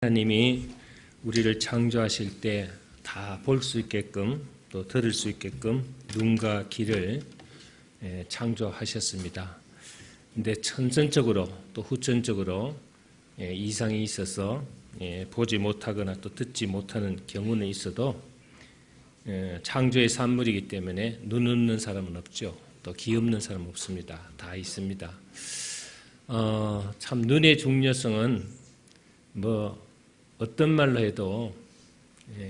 하나님이 우리를 창조하실 때 다 볼 수 있게끔 또 들을 수 있게끔 눈과 귀를 창조하셨습니다. 근데 선천적으로 또 후천적으로 이상이 있어서 보지 못하거나 또 듣지 못하는 경우는 있어도 창조의 산물이기 때문에 눈 없는 사람은 없죠. 또 귀 없는 사람은 없습니다. 다 있습니다. 참 눈의 중요성은 뭐 어떤 말로 해도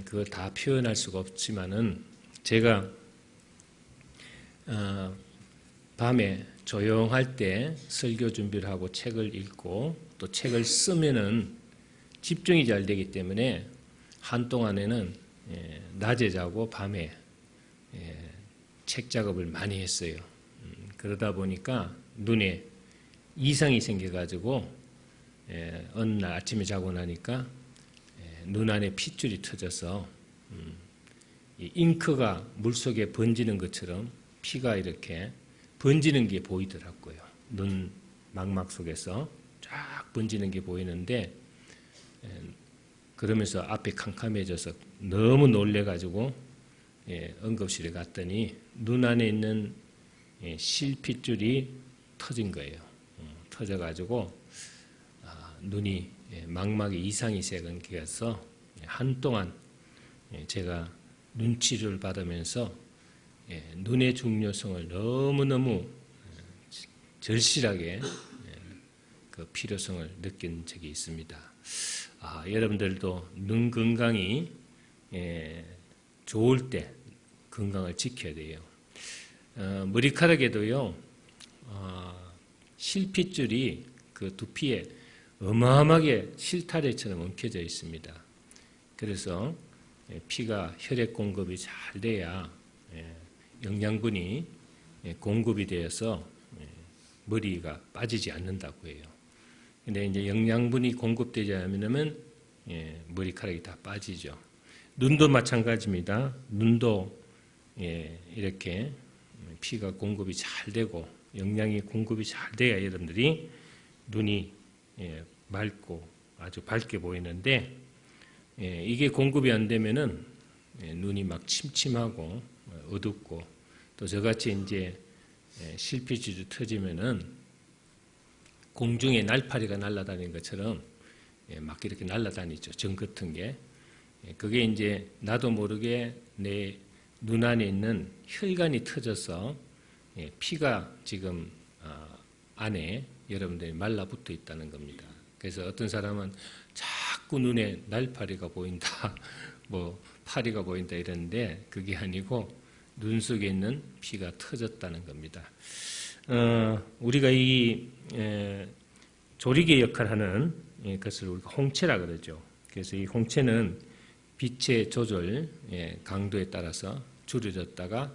그걸 다 표현할 수가 없지만은 제가 밤에 조용할 때 설교 준비를 하고 책을 읽고 또 책을 쓰면은 집중이 잘 되기 때문에 한동안에는 낮에 자고 밤에 책 작업을 많이 했어요. 그러다 보니까 눈에 이상이 생겨가지고 어느 날 아침에 자고 나니까 눈 안에 핏줄이 터져서 이 잉크가 물속에 번지는 것처럼 피가 이렇게 번지는 게 보이더라고요. 눈 망막 속에서 쫙 번지는 게 보이는데 그러면서 앞이 캄캄해져서 너무 놀래가지고 응급실에 갔더니 눈 안에 있는 실핏줄이 터진 거예요. 터져가지고 눈이 망막에 이상이 생겨서 한동안 제가 눈치료를 받으면서 눈의 중요성을 너무너무 절실하게 그 필요성을 느낀 적이 있습니다. 여러분들도 눈 건강이 좋을 때 건강을 지켜야 돼요. 머리카락에도요 실핏줄이 그 두피에 어마어마하게 실타래처럼 엉켜져 있습니다. 그래서 피가 혈액 공급이 잘 돼야 영양분이 공급이 되어서 머리가 빠지지 않는다고 해요. 근데 이제 영양분이 공급되지 않으면 머리카락이 다 빠지죠. 눈도 마찬가지입니다. 눈도 이렇게 피가 공급이 잘 되고 영양이 공급이 잘 돼야 여러분들이 눈이 맑고 아주 밝게 보이는데 이게 공급이 안 되면은 눈이 막 침침하고 어둡고 또 저같이 이제 실핏줄이 터지면은 공중에 날파리가 날아다니는 것처럼 막 이렇게 날아다니죠. 정 같은 게. 그게 이제 나도 모르게 내 눈 안에 있는 혈관이 터져서 피가 지금 안에 여러분들이 말라붙어 있다는 겁니다. 그래서 어떤 사람은 자꾸 눈에 날파리가 보인다, 뭐 파리가 보인다 이러는데 그게 아니고 눈 속에 있는 피가 터졌다는 겁니다. 우리가 이 조리개 역할을 하는 것을 우리가 홍채라 그러죠. 그래서 이 홍채는 빛의 조절, 강도에 따라서 줄여졌다가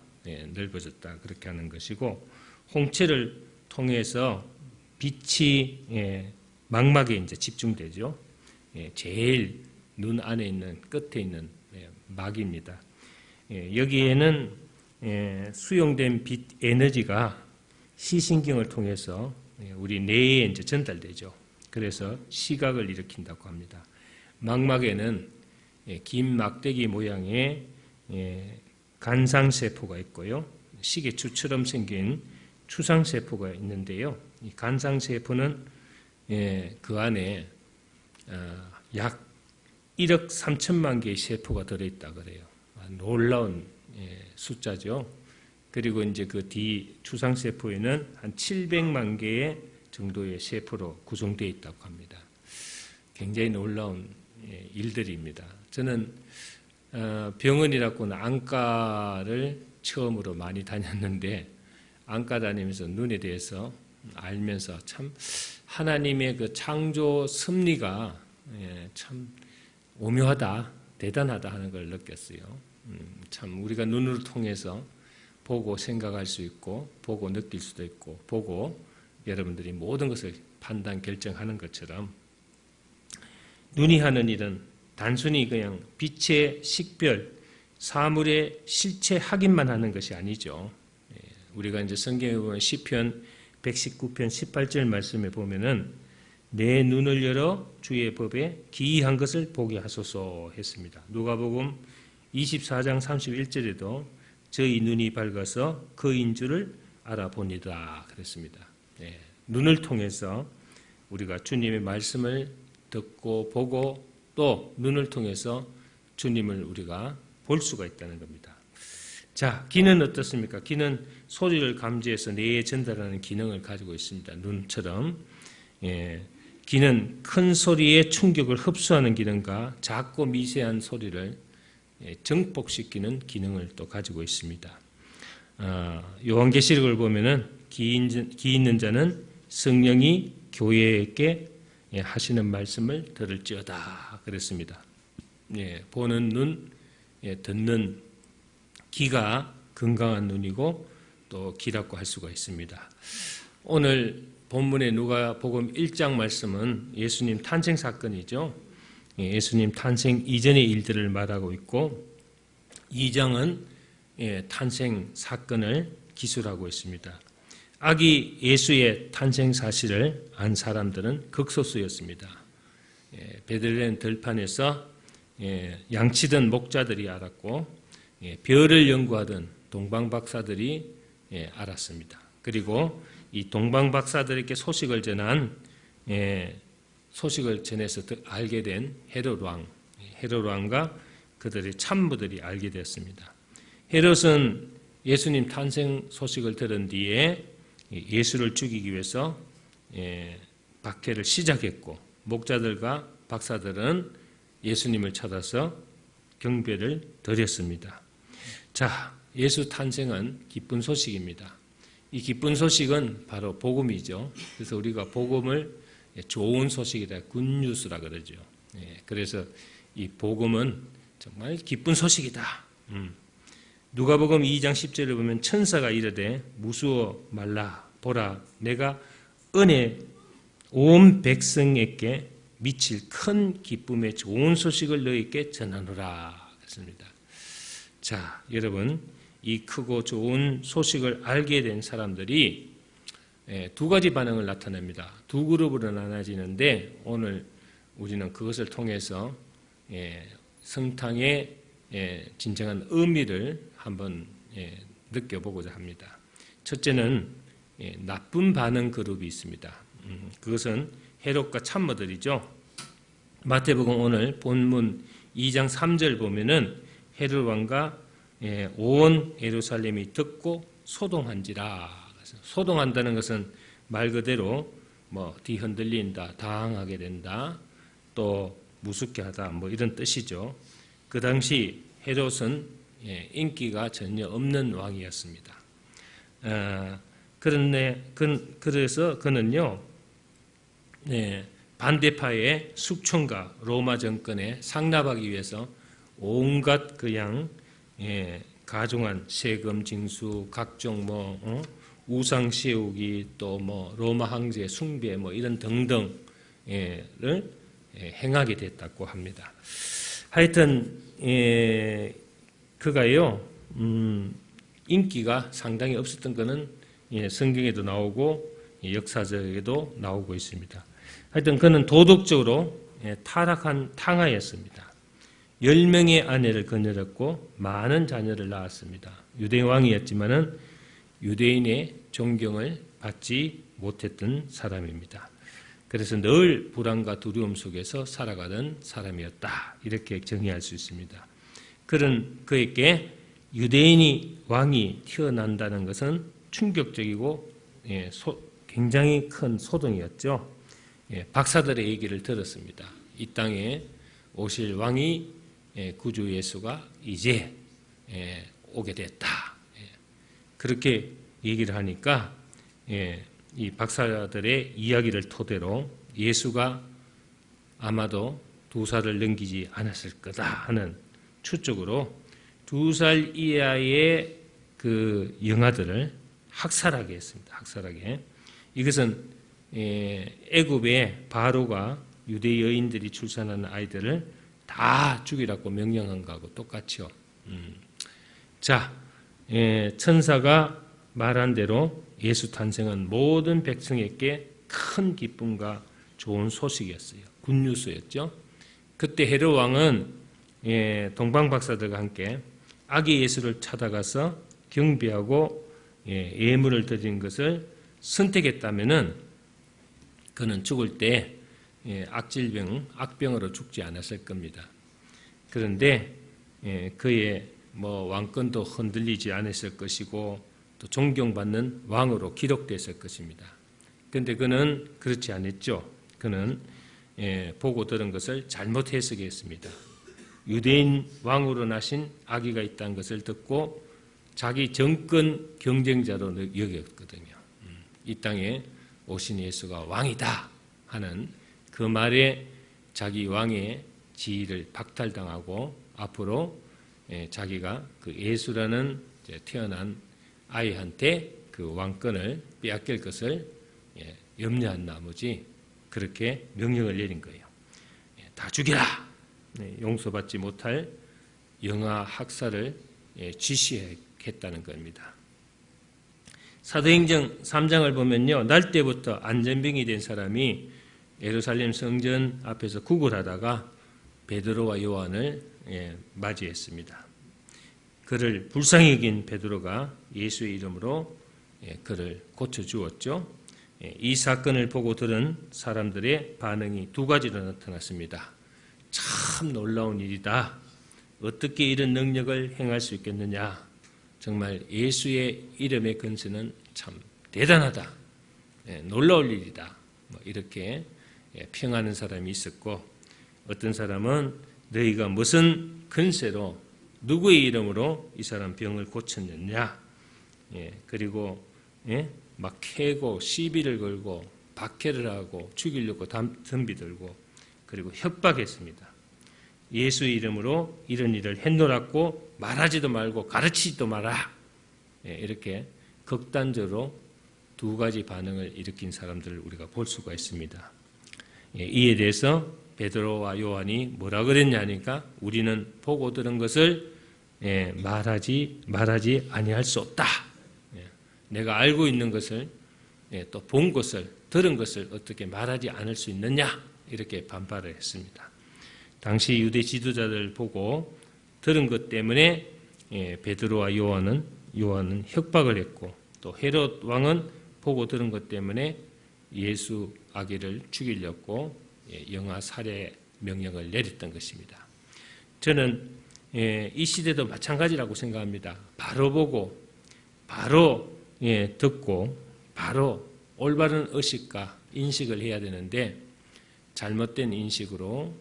넓어졌다 그렇게 하는 것이고 홍채를 통해서 빛이 망막에 이제 집중되죠. 제일 눈 안에 있는 끝에 있는 막입니다. 여기에는 수용된 빛 에너지가 시신경을 통해서 우리 뇌에 이제 전달되죠. 그래서 시각을 일으킨다고 합니다. 망막에는 긴 막대기 모양의 간상세포가 있고요. 시계추처럼 생긴 추상세포가 있는데요. 이 간상세포는 그 안에 약 1억 3천만 개의 세포가 들어있다 그래요. 놀라운 숫자죠. 그리고 이제 그 뒤 추상세포에는 한 700만 개의 정도의 세포로 구성되어 있다고 합니다. 굉장히 놀라운 일들입니다. 저는 병원이라고는 안과를 처음으로 많이 다녔는데 안과 다니면서 눈에 대해서 알면서 참 하나님의 그 창조 섭리가 참 오묘하다, 대단하다 하는 걸 느꼈어요. 참 우리가 눈을 통해서 보고 생각할 수 있고 보고 느낄 수도 있고 보고 여러분들이 모든 것을 판단, 결정하는 것처럼 눈이 하는 일은 단순히 그냥 빛의 식별, 사물의 실체 확인만 하는 것이 아니죠. 우리가 이제 성경에 보면 시편 119편 18절 말씀에 보면은 내 눈을 열어 주의 법에 기이한 것을 보게 하소서 했습니다. 누가복음 24장 31절에도 저희 눈이 밝아서 그인 줄을 알아보니라 그랬습니다. 네, 눈을 통해서 우리가 주님의 말씀을 듣고 보고 또 눈을 통해서 주님을 우리가 볼 수가 있다는 겁니다. 자, 귀는 어떻습니까? 귀는 소리를 감지해서 뇌에 전달하는 기능을 가지고 있습니다. 눈처럼. 귀는 큰 소리의 충격을 흡수하는 기능과 작고 미세한 소리를 정복시키는 기능을 또 가지고 있습니다. 요한계시록을 보면은 귀 있는 자는 성령이 교회에게 하시는 말씀을 들을지어다 그랬습니다. 보는 눈, 듣는 귀가 건강한 눈이고 또 귀라고 할 수가 있습니다. 오늘 본문의 누가복음 1장 말씀은 예수님 탄생 사건이죠. 예수님 탄생 이전의 일들을 말하고 있고 2장은 탄생 사건을 기술하고 있습니다. 아기 예수의 탄생 사실을 안 사람들은 극소수였습니다. 베들레헴 들판에서 양치던 목자들이 알았고 별을 연구하던 동방박사들이 알았습니다. 그리고 이 동방박사들에게 소식을 전해서 알게 된 헤롯 왕과 그들의 참모들이 알게 되었습니다. 헤롯은 예수님 탄생 소식을 들은 뒤에 예수를 죽이기 위해서 박해를 시작했고 목자들과 박사들은 예수님을 찾아서 경배를 드렸습니다. 자, 예수 탄생은 기쁜 소식입니다. 이 기쁜 소식은 바로 복음이죠. 그래서 우리가 복음을 좋은 소식이다, 굿뉴스라 그러죠. 그래서 이 복음은 정말 기쁜 소식이다. 누가복음 2장 10절에 보면 천사가 이르되 무수어 말라 보라 내가 은혜 온 백성에게 미칠 큰 기쁨의 좋은 소식을 너희에게 전하노라 했습니다. 자, 여러분 이 크고 좋은 소식을 알게 된 사람들이 두 가지 반응을 나타냅니다. 두 그룹으로 나눠지는데 오늘 우리는 그것을 통해서 성탕의 진정한 의미를 한번 느껴보고자 합니다. 첫째는 나쁜 반응 그룹이 있습니다. 그것은 헤롯과 참모들이죠. 마태복음 오늘 본문 2장 3절 보면은 헤롯 왕과 온 예루살렘이 듣고 소동한지라. 소동한다는 것은 말 그대로 뒤흔들린다, 당하게 된다, 또 무섭게 하다, 이런 뜻이죠. 그 당시 헤롯은 인기가 전혀 없는 왕이었습니다. 그래서 그는요, 반대파의 숙청과 로마 정권에 상납하기 위해서 온갖 그냥 가중한 세금 징수, 각종 우상 세우기, 또 로마 황제 숭배 이런 등등을 행하게 됐다고 합니다. 하여튼 그가요 인기가 상당히 없었던 것은 성경에도 나오고 역사적에도 나오고 있습니다. 하여튼 그는 도덕적으로 타락한 탕하였습니다. 10명의 아내를 거느렸고 많은 자녀를 낳았습니다. 유대 왕이었지만은 유대인의 존경을 받지 못했던 사람입니다. 그래서 늘 불안과 두려움 속에서 살아가던 사람이었다. 이렇게 정의할 수 있습니다. 그에게 유대인이 왕이 태어난다는 것은 충격적이고 굉장히 큰 소동이었죠. 박사들의 얘기를 들었습니다. 이 땅에 오실 왕이 구주 예수가 이제 오게 됐다. 그렇게 얘기를 하니까 이 박사들의 이야기를 토대로 예수가 아마도 2살을 넘기지 않았을 거다 하는 추측으로 2살 이하의 그 영아들을 학살하게 했습니다. 학살하게. 이것은 애굽의 바로가 유대 여인들이 출산하는 아이들을 다 죽이라고 명령한 거하고 똑같죠. 자, 천사가 말한 대로 예수 탄생은 모든 백성에게 큰 기쁨과 좋은 소식이었어요. 굿뉴스였죠. 그때 헤롯 왕은 동방 박사들과 함께 아기 예수를 찾아가서 경배하고 예물을 드린 것을 선택했다면은 그는 죽을 때 악병으로 죽지 않았을 겁니다. 그런데 그의 왕권도 흔들리지 않았을 것이고 또 존경받는 왕으로 기록됐을 것입니다. 그런데 그는 그렇지 않았죠. 그는 보고 들은 것을 잘못 해석했습니다. 유대인 왕으로 나신 아기가 있다는 것을 듣고 자기 정권 경쟁자로 여겼거든요. 이 땅에 오신 예수가 왕이다 하는 그 말에 자기 왕의 지위를 박탈당하고 앞으로 자기가 그 예수라는 태어난 아이한테 그 왕권을 빼앗길 것을 염려한 나머지 그렇게 명령을 내린 거예요. 다 죽여라! 용서받지 못할 영아 학살을 지시했다는 겁니다. 사도행전 3장을 보면요. 날 때부터 안전병이 된 사람이 예루살렘 성전 앞에서 구걸하다가 베드로와 요한을 맞이했습니다. 그를 불쌍히 여긴 베드로가 예수의 이름으로 그를 고쳐주었죠. 이 사건을 보고 들은 사람들의 반응이 두 가지로 나타났습니다. 참 놀라운 일이다. 어떻게 이런 능력을 행할 수 있겠느냐. 정말 예수의 이름의 근세는 참 대단하다. 놀라울 일이다. 이렇게 평하는 사람이 있었고 어떤 사람은 너희가 무슨 근세로 누구의 이름으로 이 사람 병을 고쳤느냐. 그리고 막 캐고 시비를 걸고 박해를 하고 죽이려고 덤비 들고 그리고 협박했습니다. 예수의 이름으로 이런 일을 했노라고 말하지도 말고 가르치지도 마라. 이렇게 극단적으로 두 가지 반응을 일으킨 사람들을 우리가 볼 수가 있습니다. 이에 대해서 베드로와 요한이 뭐라 그랬냐니까 우리는 보고 들은 것을 말하지 아니할 수 없다. 내가 알고 있는 것을 또 본 것을 들은 것을 어떻게 말하지 않을 수 있느냐 이렇게 반발을 했습니다. 당시 유대 지도자들 보고 들은 것 때문에 베드로와 요한은 협박을 했고 또 헤롯 왕은 보고 들은 것 때문에 예수 아기를 죽이려고 영아 살해 명령을 내렸던 것입니다. 저는 이 시대도 마찬가지라고 생각합니다. 바로 보고 바로 듣고 바로 올바른 의식과 인식을 해야 되는데 잘못된 인식으로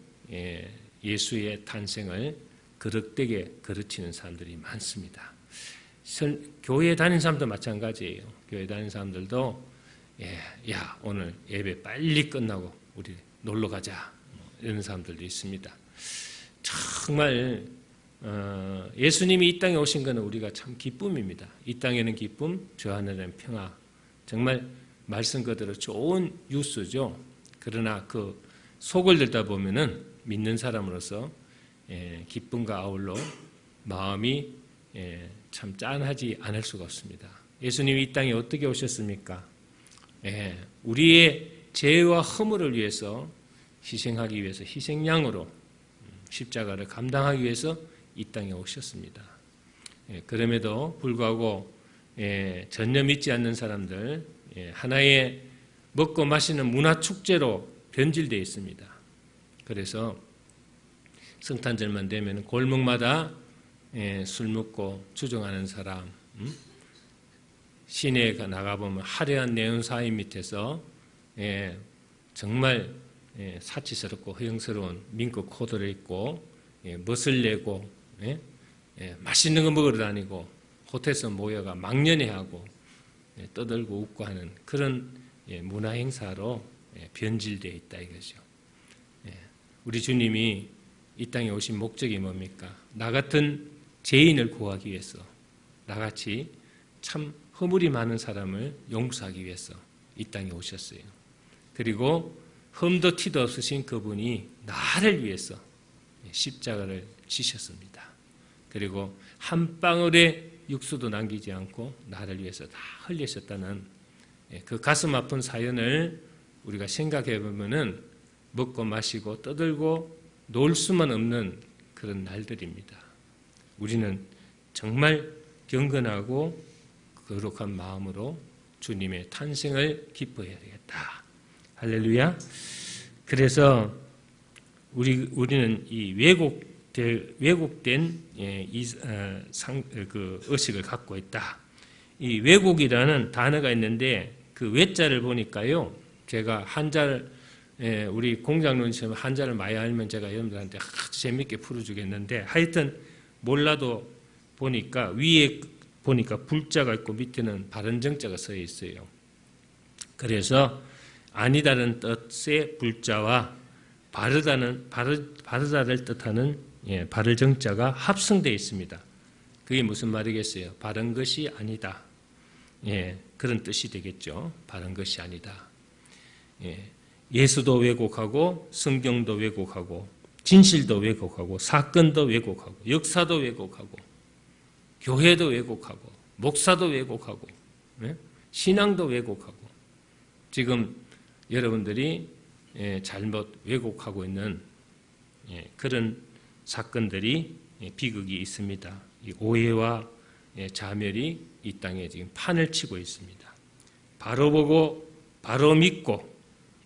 예수의 탄생을 그릇되게 가르치는 사람들이 많습니다. 교회 다니는 사람도 마찬가지예요. 교회 다니는 사람들도 야 오늘 예배 빨리 끝나고 우리 놀러 가자 이런 사람들도 있습니다. 정말 예수님이 이 땅에 오신 것은 우리가 참 기쁨입니다. 이 땅에는 기쁨, 저 하늘에는 평화. 정말 말씀 그대로 좋은 뉴스죠. 그러나 그 속을 들다 보면은 믿는 사람으로서 기쁨과 아울러 마음이 참 짠하지 않을 수가 없습니다. 예수님이 이 땅에 어떻게 오셨습니까? 우리의 죄와 허물을 위해서 희생하기 위해서 희생양으로 십자가를 감당하기 위해서 이 땅에 오셨습니다. 그럼에도 불구하고 전혀 믿지 않는 사람들 하나의 먹고 마시는 문화축제로 변질되어 있습니다. 그래서 성탄절만 되면 골목마다 술 먹고 주정하는 사람, 시내에 나가보면 화려한 네온 사인 밑에서 정말 사치스럽고 허영스러운 민크 코드를 입고 멋을 내고 맛있는 거 먹으러 다니고 호텔에서 모여가 망연회하고 떠들고 웃고 하는 그런 문화 행사로 변질되어 있다 이거죠. 우리 주님이 이 땅에 오신 목적이 뭡니까? 나 같은 죄인을 구하기 위해서 나같이 참 허물이 많은 사람을 용서하기 위해서 이 땅에 오셨어요. 그리고 흠도 티도 없으신 그분이 나를 위해서 십자가를 지셨습니다. 그리고 한 방울의 육수도 남기지 않고 나를 위해서 다 흘리셨다는 그 가슴 아픈 사연을 우리가 생각해 보면은 먹고 마시고 떠들고 놀 수만 없는 그런 날들입니다. 우리는 정말 경건하고 거룩한 마음으로 주님의 탄생을 기뻐해야 되겠다. 할렐루야. 그래서 우리는 이 왜곡된 의식을 갖고 있다. 이 왜곡이라는 단어가 있는데 그 외자를 보니까요. 제가 한자를 우리 공장론처럼 한자를 많이 알면 제가 여러분들한테 아주 재밌게 풀어주겠는데 하여튼 몰라도 보니까 위에 보니까 불자가 있고 밑에는 바른 정자가 써 있어요. 그래서 아니다는 뜻의 불자와 바르다를 뜻하는 바를 정자가 합성되어 있습니다. 그게 무슨 말이겠어요? 바른 것이 아니다. 그런 뜻이 되겠죠. 바른 것이 아니다. 예수도 왜곡하고 성경도 왜곡하고 진실도 왜곡하고 사건도 왜곡하고 역사도 왜곡하고 교회도 왜곡하고 목사도 왜곡하고 신앙도 왜곡하고 지금 여러분들이 잘못 왜곡하고 있는 그런 사건들이 비극이 있습니다. 이 오해와 자멸이 이 땅에 지금 판을 치고 있습니다. 바로 보고 바로 믿고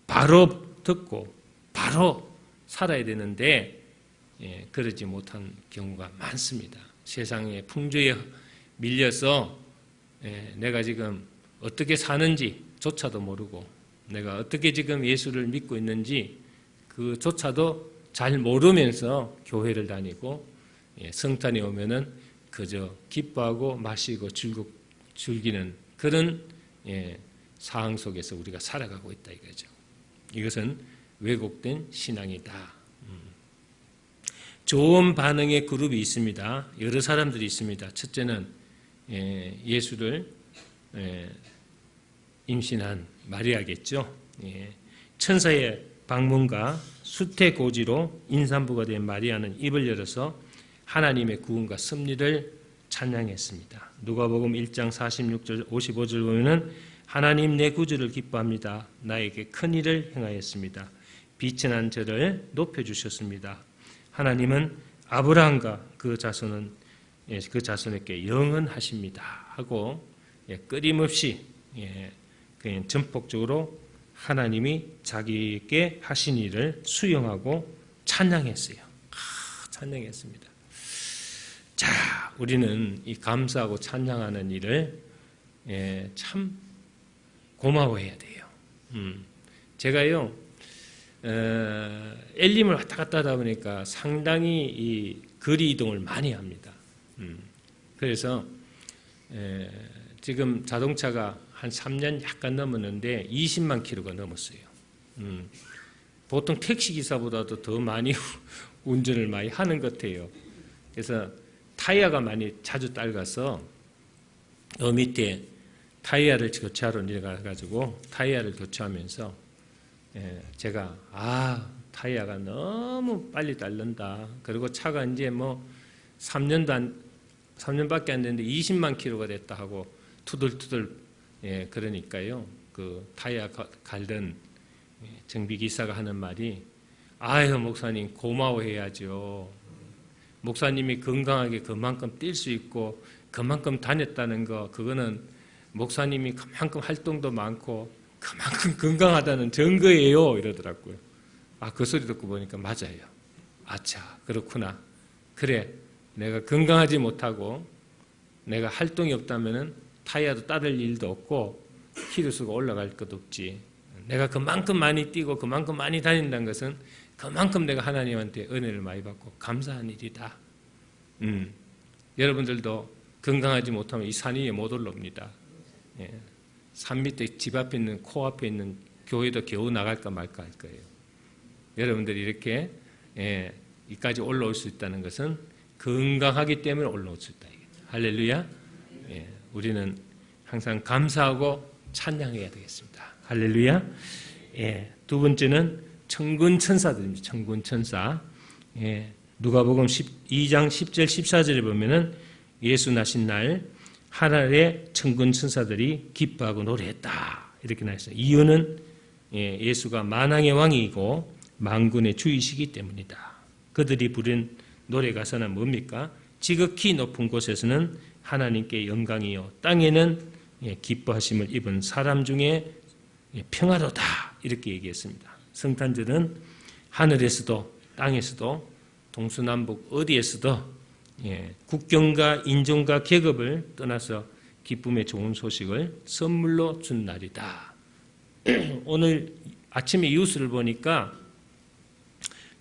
바로 듣고 바로 살아야 되는데 그러지 못한 경우가 많습니다. 세상의 풍조에 밀려서 내가 지금 어떻게 사는지조차도 모르고 내가 어떻게 지금 예수를 믿고 있는지 그조차도 잘 모르면서 교회를 다니고 성탄에 오면은 그저 기뻐하고 마시고 즐기는 그런 상황 속에서 우리가 살아가고 있다 이거죠. 이것은 왜곡된 신앙이다. 좋은 반응의 그룹이 있습니다. 여러 사람들이 있습니다. 첫째는 예수를 임신한 마리아겠죠. 천사의 방문과 수태고지로 임산부가 된 마리아는 입을 열어서 하나님의 구원과 섭리를 찬양했습니다. 누가복음 1장 46절 55절 보면은 하나님 내 구주를 기뻐합니다. 나에게 큰 일을 행하였습니다. 비천한 저를 높여주셨습니다. 하나님은 아브라함과 그 자손에게 영원하십니다. 하고 끊임없이 그냥 전폭적으로 하나님이 자기에게 하신 일을 수용하고 찬양했어요. 찬양했습니다. 자, 우리는 이 감사하고 찬양하는 일을 참 고마워해야 돼요. 제가요 엘림을 왔다 갔다 하다 보니까 상당히 이 거리 이동을 많이 합니다. 그래서 지금 자동차가 한 3년 약간 넘었는데 20만 킬로가 넘었어요. 보통 택시기사보다도 더 많이 운전을 많이 하는 것 같아요. 그래서 타이어가 많이 자주 낡아서 밑에 타이어를 교체하러 내려가가지고 타이어를 교체하면서 제가 타이어가 너무 빨리 닳는다. 그리고 차가 이제 뭐 3년밖에 안 됐는데 20만 킬로가 됐다 하고 투덜투덜 그러니까요. 그 타이어 갈던 정비기사가 하는 말이 아유 목사님 고마워해야죠. 목사님이 건강하게 그만큼 뛸 수 있고 그만큼 다녔다는 거 그거는 목사님이 그만큼 활동도 많고 그만큼 건강하다는 증거예요 이러더라고요. 그 소리 듣고 보니까 맞아요. 아차 그렇구나. 그래 내가 건강하지 못하고 내가 활동이 없다면은 타이어도 따를 일도 없고 키로수가 올라갈 것도 없지. 내가 그만큼 많이 뛰고 그만큼 많이 다닌다는 것은 그만큼 내가 하나님한테 은혜를 많이 받고 감사한 일이다. 여러분들도 건강하지 못하면 이 산 위에 못 올라옵니다. 산 밑에 집 앞에 있는 코앞에 있는 교회도 겨우 나갈까 말까 할 거예요. 여러분들이 이렇게 이까지 올라올 수 있다는 것은 건강하기 때문에 올라올 수 있다. 할렐루야. 우리는 항상 감사하고 찬양해야 되겠습니다. 할렐루야. 두 번째는 천군 천사들입니다. 천군 천사. 누가복음 2장 10절 14절에 보면은 예수 나신 날 하늘의 천군 천사들이 기뻐하고 노래했다. 이렇게 나있어요. 이유는 예수가 만왕의 왕이고 만군의 주이시기 때문이다. 그들이 부른 노래 가사는 뭡니까? 지극히 높은 곳에서는 하나님께 영광이요 땅에는 기뻐하심을 입은 사람 중에 평화로다 이렇게 얘기했습니다. 성탄절은 하늘에서도 땅에서도 동서남북 어디에서도 국경과 인종과 계급을 떠나서 기쁨의 좋은 소식을 선물로 준 날이다. 오늘 아침에 뉴스를 보니까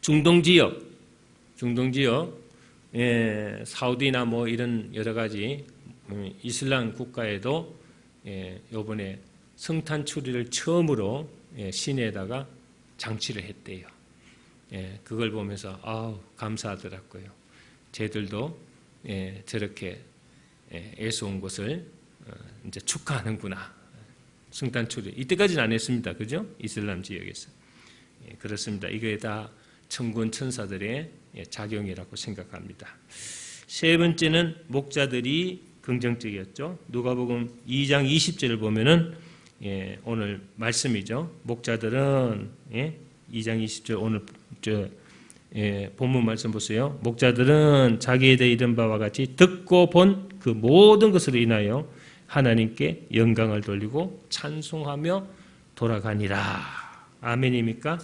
중동 지역 사우디나 뭐 이런 여러 가지 이슬람 국가에도 이번에 성탄 추리를 처음으로 시내에다가 장치를 했대요. 그걸 보면서 아우 감사하더라고요. 쟤들도 저렇게 예수 온 것을 이제 축하하는구나. 성탄 추리 이때까지는 안 했습니다. 그죠? 이슬람 지역에서 그렇습니다. 이게 다 천군 천사들의 작용이라고 생각합니다. 세 번째는 목자들이 긍정적이었죠. 누가복음 2장 20절을 보면은 오늘 말씀이죠. 목자들은 2장 20절 오늘 본문 말씀 보세요. 목자들은 자기에 대해 이른 바와 같이 듣고 본 그 모든 것으로 인하여 하나님께 영광을 돌리고 찬송하며 돌아가니라. 아멘입니까?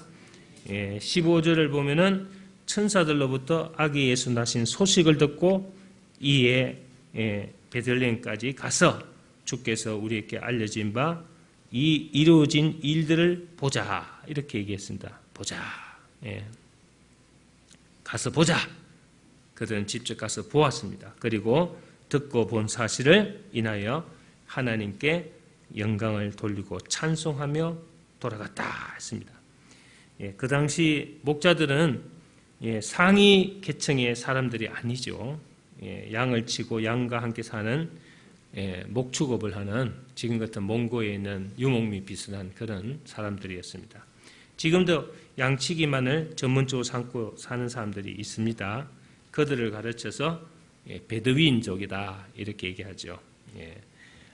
15절을 보면은 천사들로부터 아기 예수 나신 소식을 듣고 이에 베들레헴까지 가서 주께서 우리에게 알려진 바 이 이루어진 일들을 보자 이렇게 얘기했습니다. 보자. 가서 보자. 그들은 직접 가서 보았습니다. 그리고 듣고 본 사실을 인하여 하나님께 영광을 돌리고 찬송하며 돌아갔다 했습니다. 그 당시 목자들은 상위 계층의 사람들이 아니죠. 양을 치고 양과 함께 사는 목축업을 하는 지금 같은 몽고에 있는 유목민 비슷한 그런 사람들이었습니다. 지금도 양치기만을 전문적으로 삼고 사는 사람들이 있습니다. 그들을 가르쳐서 베드위인족이다 이렇게 얘기하죠.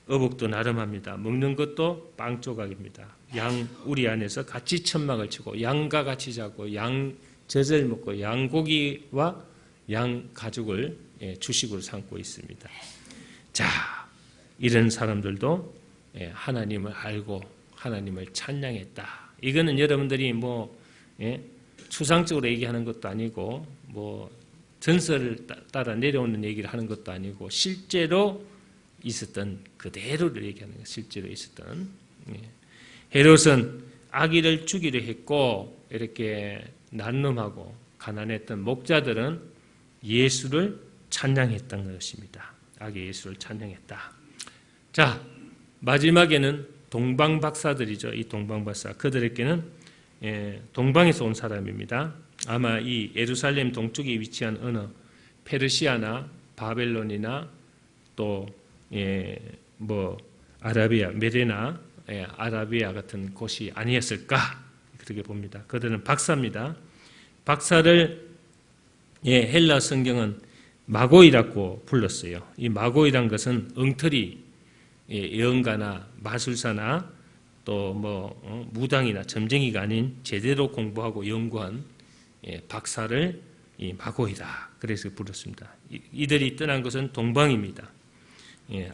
어복도 나름합니다. 먹는 것도 빵 조각입니다. 양 우리 안에서 같이 천막을 치고 양과 같이 자고 양 젖을 먹고 양고기와 양 가죽을 주식으로 삼고 있습니다. 자, 이런 사람들도 하나님을 알고 하나님을 찬양했다. 이거는 여러분들이 추상적으로 얘기하는 것도 아니고 전설을 따라 내려오는 얘기를 하는 것도 아니고 실제로 있었던 그대로를 얘기하는 거예요. 실제로 있었던. 헤롯은 아기를 주기로 했고 이렇게 난놈하고 가난했던 목자들은 예수를 찬양했던 것입니다. 아기 예수를 찬양했다. 자, 마지막에는 동방박사들이죠. 이 동방박사. 그들에게는 동방에서 온 사람입니다. 아마 이 예루살렘 동쪽에 위치한 어느 페르시아나 바벨론이나 또 아라비아, 메레나, 아라비아 같은 곳이 아니었을까 그렇게 봅니다. 그들은 박사입니다. 박사를 헬라 성경은 마고이라고 불렀어요. 이 마고이란 것은 엉터리 예언가나 마술사나 또 무당이나 점쟁이가 아닌 제대로 공부하고 연구한 박사를 마고이다. 그래서 불렀습니다. 이들이 떠난 것은 동방입니다.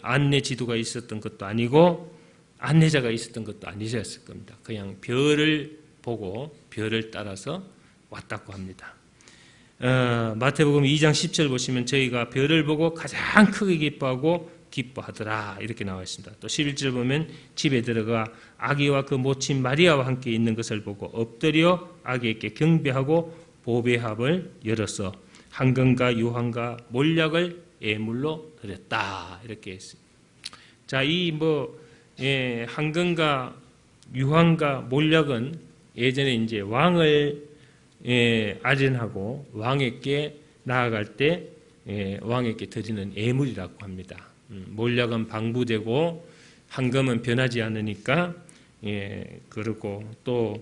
안내 지도가 있었던 것도 아니고 안내자가 있었던 것도 아니었을 겁니다. 그냥 별을 보고 별을 따라서 왔다고 합니다. 마태복음 2장 10절 보시면 저희가 별을 보고 가장 크게 기뻐하더라 이렇게 나와 있습니다. 또 11절 보면 집에 들어가 아기와 그 모친 마리아와 함께 있는 것을 보고 엎드려 아기에게 경배하고 보배합을 열어서 황금과 유황과 몰약을 예물로 드렸다 이렇게 했습니다. 자, 이 황금과 유황과 몰약은 예전에 이제 왕을 아련하고 왕에게 나아갈 때 왕에게 드리는 예물이라고 합니다. 몰약은 방부되고 황금은 변하지 않으니까 그리고 또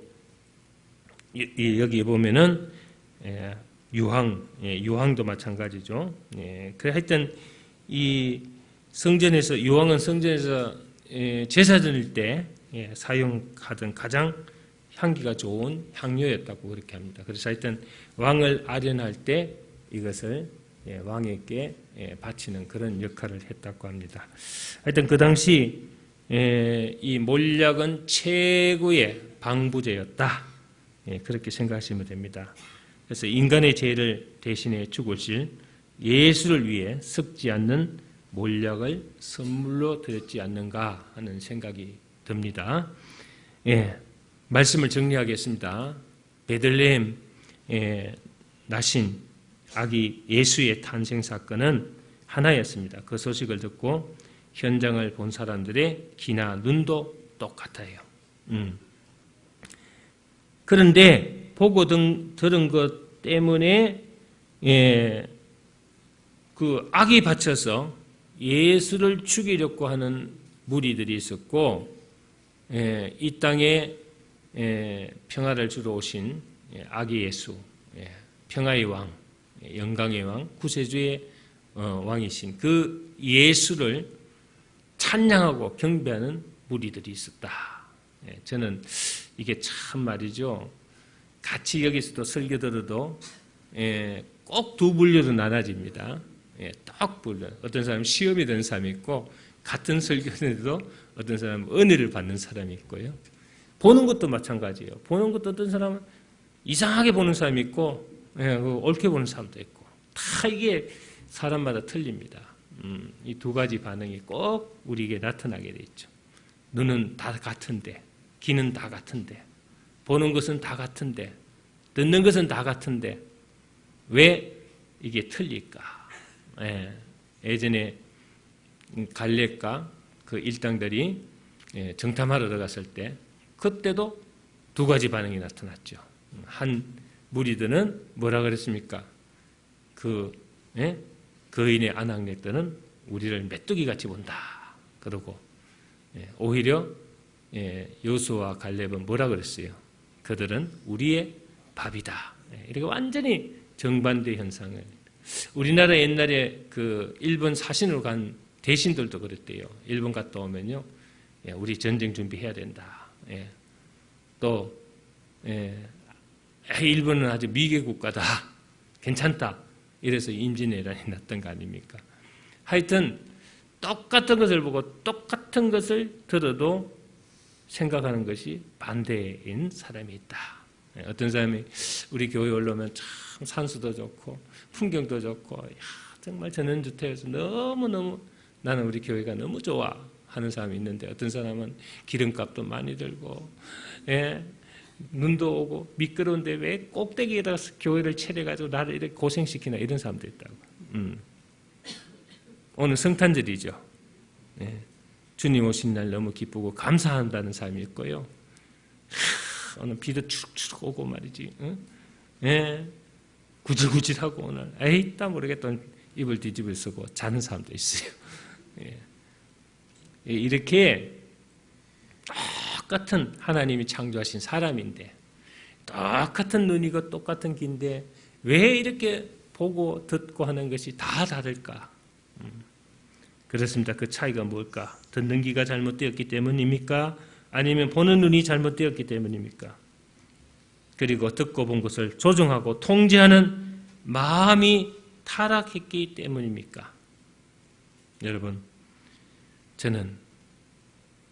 여기 보면은 유황도 마찬가지죠. 그래 하여튼 이 유황은 성전에서 제사 드릴 때 사용하던 가장 향기가 좋은 향료였다고 그렇게 합니다. 그래서 하여튼 왕을 아련할 때 이것을 왕에게 바치는 그런 역할을 했다고 합니다. 하여튼 그 당시 이 몰약은 최고의 방부제였다. 그렇게 생각하시면 됩니다. 그래서 인간의 죄를 대신해 죽으실 예수를 위해 썩지 않는 몰약을 선물로 드렸지 않는가 하는 생각이 듭니다. 말씀을 정리하겠습니다. 베들레헴 나신 아기 예수의 탄생 사건은 하나였습니다. 그 소식을 듣고 현장을 본 사람들의 귀나 눈도 똑같아요. 그런데 보고 들은 것 때문에 그 악이 받쳐서 예수를 죽이려고 하는 무리들이 있었고, 이 땅에 평화를 주러 오신 아기 예수, 평화의 왕, 영광의 왕, 구세주의 왕이신 그 예수를 찬양하고 경배하는 무리들이 있었다. 저는 이게 참 말이죠. 같이 여기서도 설교 들어도 꼭 두 분류로 나눠집니다. 딱 분류. 어떤 사람은 시험이 되는 사람이 있고 같은 설교에도 어떤 사람은 은혜를 받는 사람이 있고요. 보는 것도 마찬가지예요. 보는 것도 어떤 사람은 이상하게 보는 사람이 있고 옳게 보는 사람도 있고 다 이게 사람마다 틀립니다. 이 두 가지 반응이 꼭 우리에게 나타나게 돼 있죠. 눈은 다 같은데, 귀는 다 같은데, 보는 것은 다 같은데, 듣는 것은 다 같은데 왜 이게 틀릴까? 예전에 갈렙과 그 일당들이 정탐하러 들어갔을 때 그때도 두 가지 반응이 나타났죠. 한 무리들은 뭐라 그랬습니까? 그 거인의 아낙네들은 우리를 메뚜기같이 본다. 그러고 오히려 여호수아와 갈렙은 뭐라 그랬어요? 그들은 우리의 밥이다. 이렇게 완전히 정반대 현상을. 우리나라 옛날에 그 일본 사신으로 간 대신들도 그랬대요. 일본 갔다 오면요, 우리 전쟁 준비해야 된다. 또 일본은 아주 미개 국가다. 괜찮다. 이래서 임진왜란이 났던 거 아닙니까? 하여튼 똑같은 것을 보고 똑같은 것을 들어도 생각하는 것이 반대인 사람이 있다. 어떤 사람이 우리 교회 올라오면 참 산수도 좋고 풍경도 좋고 정말 전원주택에서 너무너무 나는 우리 교회가 너무 좋아 하는 사람이 있는데, 어떤 사람은 기름값도 많이 들고 눈도 오고 미끄러운데 왜 꼭대기에다 교회를 차려가지고 나를 이렇게 고생시키나, 이런 사람도 있다고. 오늘 성탄절이죠. 주님 오신 날 너무 기쁘고 감사한다는 사람이 있고요. 오늘 비도 축축 오고 말이지. 구질구질하고 오늘 에이 다 모르겠다 입을 뒤집어 쓰고 자는 사람도 있어요. 이렇게 똑같은 하나님이 창조하신 사람인데, 똑같은 눈이고 똑같은 귀인데 왜 이렇게 보고 듣고 하는 것이 다 다를까? 그렇습니다. 그 차이가 뭘까? 듣는 귀가 잘못되었기 때문입니까? 아니면 보는 눈이 잘못되었기 때문입니까? 그리고 듣고 본 것을 조종하고 통제하는 마음이 타락했기 때문입니까? 여러분, 저는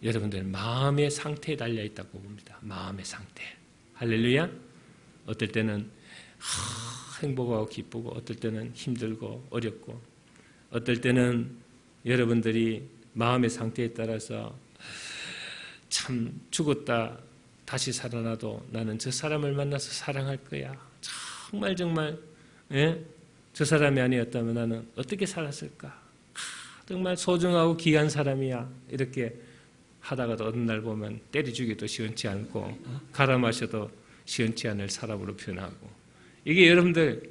여러분들 마음의 상태에 달려 있다고 봅니다. 마음의 상태. 할렐루야. 어떨 때는 행복하고 기쁘고, 어떨 때는 힘들고 어렵고, 어떨 때는 여러분들이 마음의 상태에 따라서 참 죽었다 다시 살아나도 나는 저 사람을 만나서 사랑할 거야. 정말 저 사람이 아니었다면 나는 어떻게 살았을까? 정말 소중하고 귀한 사람이야. 이렇게 하다가도 어느 날 보면 때려주기도 시원치 않고 갈아 마셔도 시원치 않을 사람으로 변하고, 이게 여러분들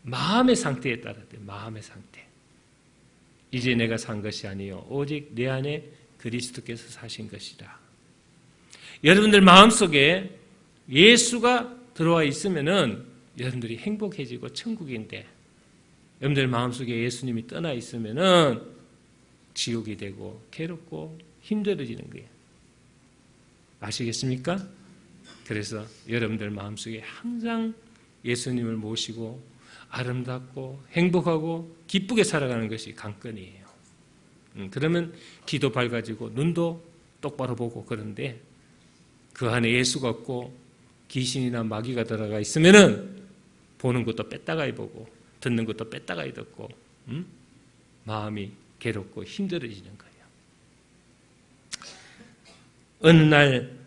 마음의 상태에 따라 돼요. 마음의 상태. 이제 내가 산 것이 아니요 오직 내 안에 그리스도께서 사신 것이다. 여러분들 마음속에 예수가 들어와 있으면은 여러분들이 행복해지고 천국인데, 여러분들 마음속에 예수님이 떠나 있으면은 지옥이 되고 괴롭고 힘들어지는 거예요. 아시겠습니까? 그래서 여러분들 마음속에 항상 예수님을 모시고 아름답고 행복하고 기쁘게 살아가는 것이 관건이에요. 그러면 귀도 밝아지고 눈도 똑바로 보고 그런데 그 안에 예수가 없고 귀신이나 마귀가 들어가 있으면은 보는 것도 뺐다가이 보고 듣는 것도 뺐다가이 듣고 마음이 괴롭고 힘들어지는 거예요. 어느 날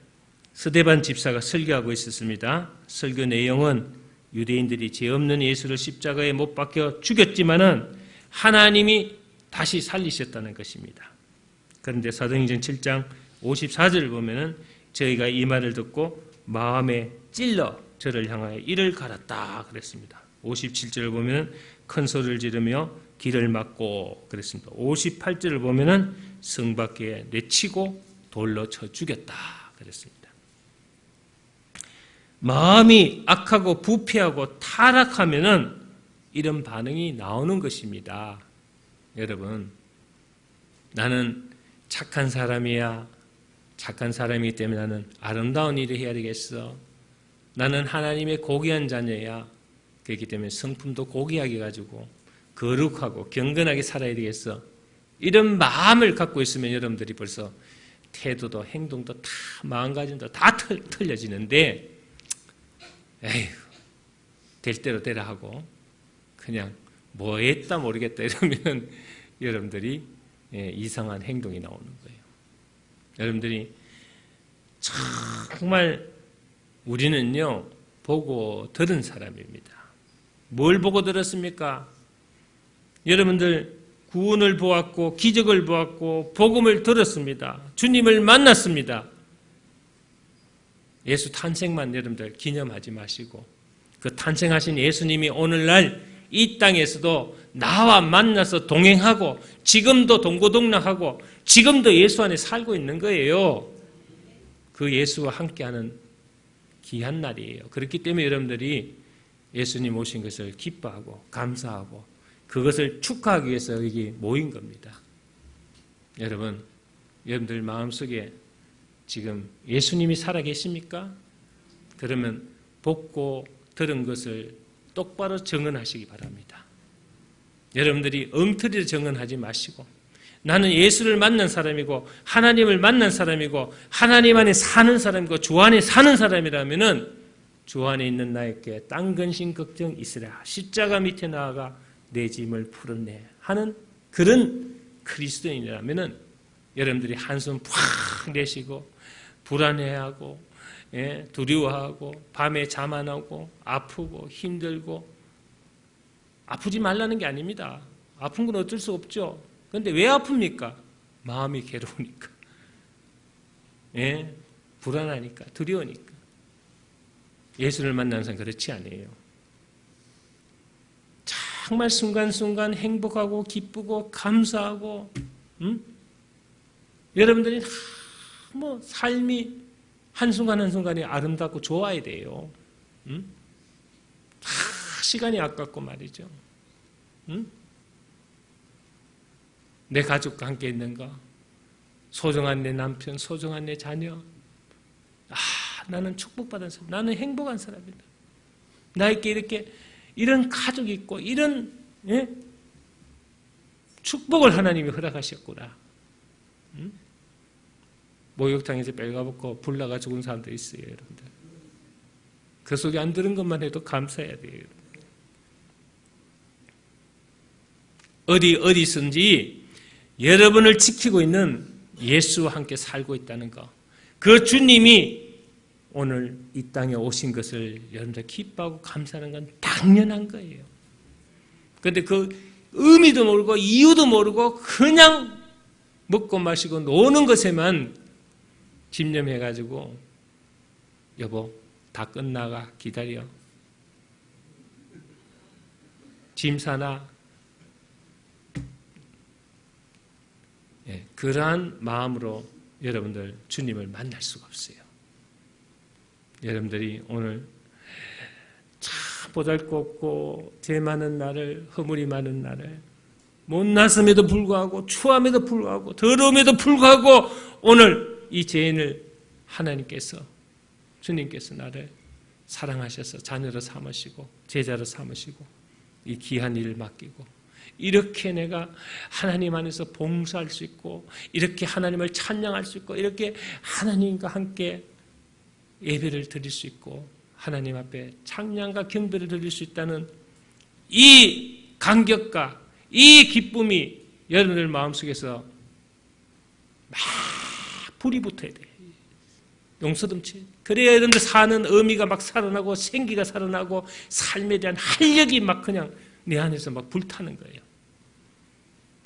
스데반 집사가 설교하고 있었습니다. 설교 내용은 유대인들이 죄 없는 예수를 십자가에 못 박혀 죽였지만은 하나님이 다시 살리셨다는 것입니다. 그런데 사도행전 7장 54절을 보면은 저희가 이 말을 듣고 마음에 찔러 저를 향하여 이를 갈았다 그랬습니다. 57절을 보면은 큰 소리를 지르며 길을 막고 그랬습니다. 58절을 보면은 성 밖에 내치고 돌로 쳐 죽였다 그랬습니다. 마음이 악하고 부패하고 타락하면은 이런 반응이 나오는 것입니다. 여러분, 나는 착한 사람이야. 착한 사람이기 때문에 나는 아름다운 일을 해야 되겠어. 나는 하나님의 고귀한 자녀야. 그렇기 때문에 성품도 고귀하게 가지고 거룩하고 경건하게 살아야 되겠어. 이런 마음을 갖고 있으면 여러분들이 벌써 태도도 행동도 다 마음가짐도 다 틀려지는데 에휴, 될 대로 되라 하고 그냥 뭐 했다 모르겠다 이러면 여러분들이 이상한 행동이 나오는 거예요. 여러분들이 정말 우리는요 보고 들은 사람입니다. 뭘 보고 들었습니까? 여러분들 구원을 보았고 기적을 보았고 복음을 들었습니다. 주님을 만났습니다. 예수 탄생만 여러분들 기념하지 마시고 그 탄생하신 예수님이 오늘날 이 땅에서도 나와 만나서 동행하고 지금도 동고동락하고 지금도 예수 안에 살고 있는 거예요. 그 예수와 함께하는 귀한 날이에요. 그렇기 때문에 여러분들이 예수님 오신 것을 기뻐하고 감사하고 그것을 축하하기 위해서 여기 모인 겁니다. 여러분들 마음속에 지금 예수님이 살아계십니까? 그러면 보고 들은 것을 똑바로 정언하시기 바랍니다. 여러분들이 엉터리로 정언하지 마시고 나는 예수를 만난 사람이고 하나님을 만난 사람이고 하나님 안에 사는 사람이고 주 안에 사는 사람이라면은 주 안에 있는 나에게 땅 근심 걱정 있으라 십자가 밑에 나아가 내 짐을 풀었네 하는 그런 그리스도인이라면은 여러분들이 한숨 팍 내쉬고 불안해하고 두려워하고 밤에 잠 안 오고 아프고 힘들고 아프지 말라는 게 아닙니다. 아픈 건 어쩔 수 없죠. 그런데 왜 아픕니까? 마음이 괴로우니까. 불안하니까 두려우니까. 예수를 만난 사람 그렇지 않아요. 정말 순간순간 행복하고 기쁘고 감사하고 여러분들이 삶이 한순간 한순간이 아름답고 좋아야 돼요. 시간이 아깝고 말이죠. 내 가족과 함께 있는가? 소중한 내 남편, 소중한 내 자녀. 나는 축복받은 사람, 나는 행복한 사람이다. 나에게 이렇게 이런 가족이 있고 이런 축복을 하나님이 허락하셨구나. 목욕탕에서 벨가벗고 불나가 죽은 사람도 있어요, 여러분들. 그 속에 안 들은 것만 해도 감사해야 돼요. 어디선지 여러분을 지키고 있는 예수와 함께 살고 있다는 거. 그 주님이 오늘 이 땅에 오신 것을 여러분들 기뻐하고 감사하는 건 당연한 거예요. 그런데 그 의미도 모르고 이유도 모르고 그냥 먹고 마시고 노는 것에만 집념해가지고 여보 다 끝나가 기다려. 짐 사나. 그러한 마음으로 여러분들 주님을 만날 수가 없어요. 여러분들이 오늘 참 보잘것없고 죄 많은 날을 허물이 많은 날을 못났음에도 불구하고 추함에도 불구하고 더러움에도 불구하고 오늘 이 죄인을 하나님께서 주님께서 나를 사랑하셔서 자녀로 삼으시고 제자로 삼으시고 이 귀한 일을 맡기고 이렇게 내가 하나님 안에서 봉사할 수 있고 이렇게 하나님을 찬양할 수 있고 이렇게 하나님과 함께 예배를 드릴 수 있고 하나님 앞에 찬양과 경배를 드릴 수 있다는 이 감격과 이 기쁨이 여러분들 마음속에서 막 불이 붙어야 돼. 용서듬치. 그래야 여러분들 사는 의미가 막 살아나고 생기가 살아나고 삶에 대한 활력이 막 그냥 내 안에서 막 불타는 거예요.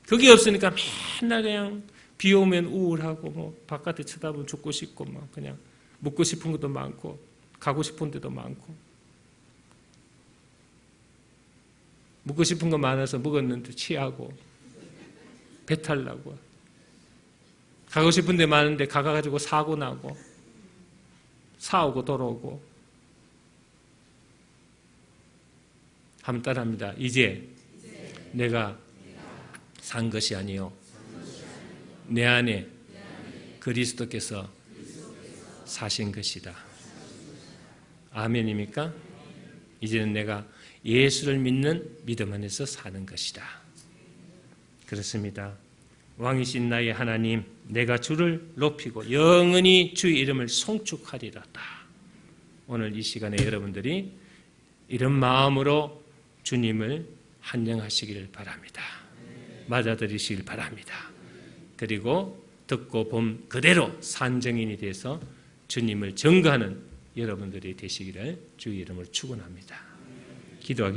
그게 없으니까 맨날 그냥 비 오면 우울하고 뭐 바깥에 쳐다보면 죽고 싶고 막 그냥 먹고 싶은 것도 많고 가고 싶은 데도 많고 먹고 싶은 거 많아서 먹었는데 취하고 배탈 나고 가고 싶은 데 많은데 가가지고 사고 나고 사오고 돌아오고 한번 따라합니다. 이제 내가 산 것이 아니요 내 안에 그리스도께서 사신 것이다. 아멘입니까? 이제는 내가 예수를 믿는 믿음 안에서 사는 것이다. 그렇습니다. 왕이신 나의 하나님, 내가 주를 높이고 영원히 주의 이름을 송축하리로다. 오늘 이 시간에 여러분들이 이런 마음으로 주님을 환영하시기를 바랍니다. 맞아들이시길 바랍니다. 그리고 듣고 본 그대로 산증인이 돼서 주님을 증거하는 여러분들이 되시기를 주의 이름으로 축원합니다. 기도하겠습니다.